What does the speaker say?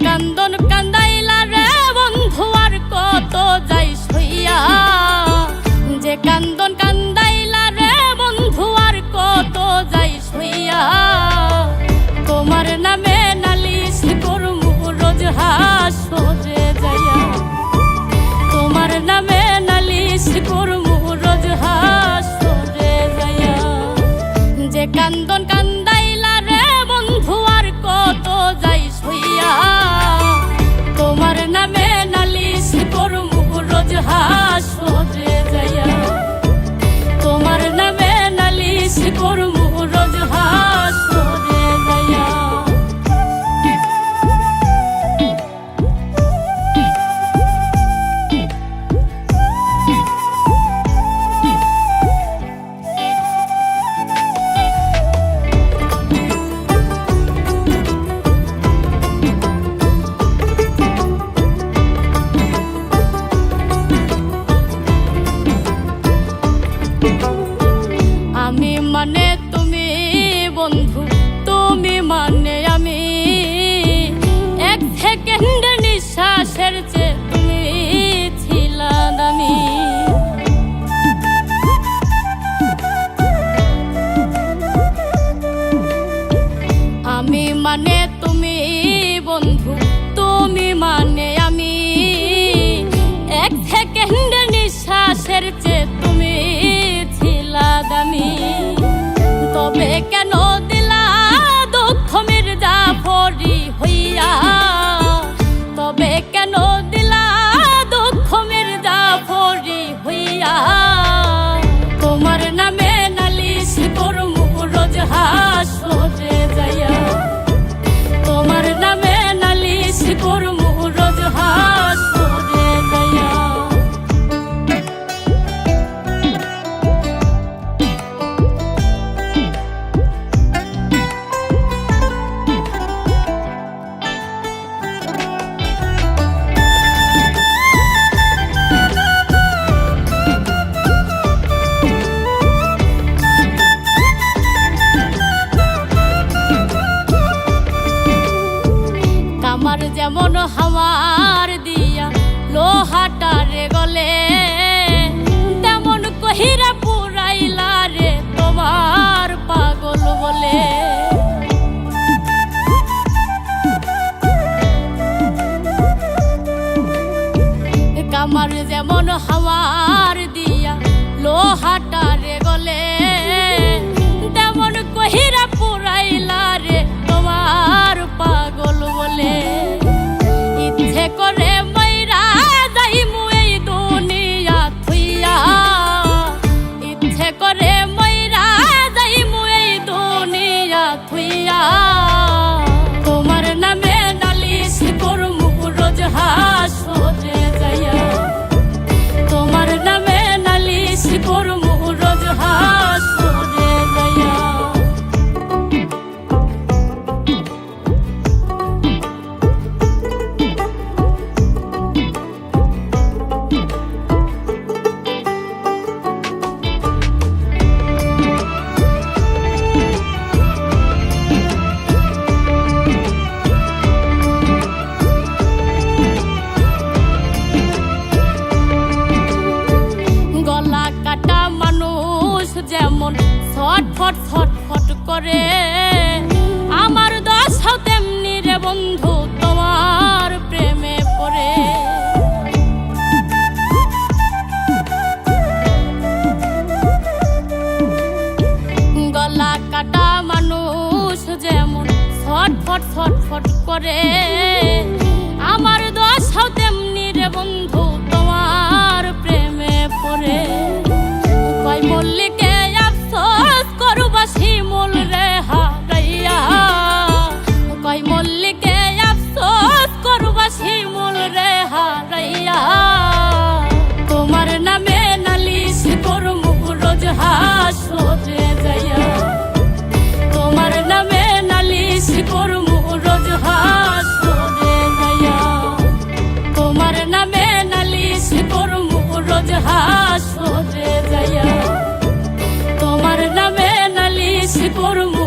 কান্দন কান্দাইলা রে বন্ধু আর কত যাই সইয়া, যে কান্দন কান্দাইলা রে বন্ধু আর কত যাই সইয়া। তোমার নামে নালিশ করমু রোজ হাসরে যাইয়া, তোমার নামে নালিশ করমু রোজ হাসরে যাইয়া। যে কান্দন কান্দাইলা রে বন্ধু আর কত যাই সইয়া, তোমার নামে নালিশ করমু রোজ হাসরে যাইয়া, তোমার নামে নালিশ করমু রোজ হাসরে যাইয়া। আমি মানে তুমি বন্ধু, তুমি মানে আমি, এক সেকেন্ড নিঃশ্বাসের চেয়ে তুমি ছিলা দামি। আমি মানে তুমি বন্ধু, তুমি মানে আমি, এক সেকেন্ড নিঃশ্বাসের চেয়ে তুমি ছিলা দামি। তবে কেন দিলা দুঃখ মির্জাফরি হইয়া, তবে কেন দিলা দুঃখ মির্জাফরি হইয়া। তোমার নামে নালিশ করমু রোজ হাসরে যাইয়া, তোমার নামে নালিশ করমু রোজ হাসরে যাইয়া। আমার যেমন হাওয়ার দিয়া লোহাটারে গলে, তেমন কহিরা পুরাইলা রে তোমার পাগল বলে। আমার যেমন হাওয়ার দিয়া লোহাটারে গলে, তেমন কহিরা পুরাইলা রে তোমার পাগল বলে। ইচ্ছে করে মইরা যাইমু এই দুনিয়া থুইয়া, ইচ্ছে করে মইরা যাইমু এই দুনিয়া থুইয়া। তোমার নামে নালিশ করমু রোজ হাসরে যাইয়া, তোমার নামে নালিশ করমু রোজ হাসরে যাইয়া। গলা কাটা মানুষ যেমন ছটফট ছটফট করে, আমার দশাও তেমনি রে বন্ধু তোমার প্রেমে পড়ে। গলা কাটা মানুষ যেমন ছটফট ছটফট করে, আমার দশাও তেমনি রে বন্ধু তোমার প্রেমে পড়ে। কই মল্লিকে আফসোস করবা শিমুল রে হারাইয়া, কই মল্লিকে আফসোস করবা শিমুল রে হারাইয়া। তোমার নামে নালিশ করমু রোজ হাসরে যাইয়া, তোমার নামে নালিশ করমু রোজ হাসরে যাইয়া, তোমার নামে নালিশ করমু রোজ হাসরে যাইয়া, তোমার নামে নালিশ করমু